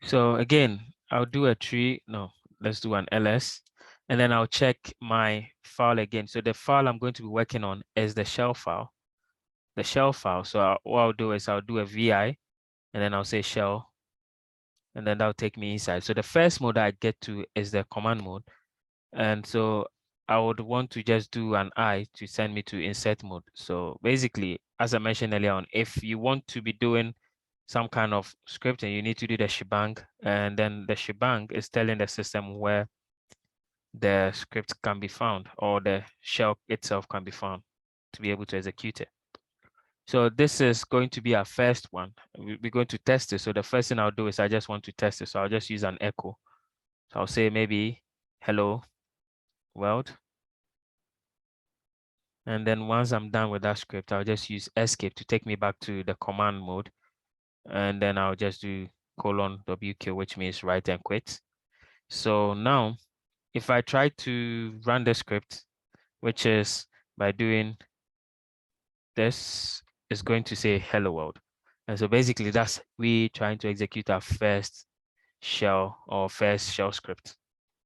So again, I'll do a tree. No, let's do an ls. And then I'll check my file again. So the file I'm going to be working on is the shell file. The shell file. So what I'll do is I'll do a vi, and then I'll say shell, and then that'll take me inside. So the first mode I get to is the command mode. And so I would want to just do an I to send me to insert mode. So basically, as I mentioned earlier on, if you want to be doing some kind of scripting, you need to do the shebang, and then the shebang is telling the system where the script can be found, or the shell itself can be found to be able to execute it. So this is going to be our first one. We're going to test it. So the first thing I'll do is I just want to test it. So I'll just use an echo. So I'll say maybe hello world. And then once I'm done with that script, I'll just use escape to take me back to the command mode. And then I'll just do :wq, which means write and quit. So now, if I try to run the script, which is by doing this, is going to say hello world. And so basically that's we trying to execute our first shell or first shell script.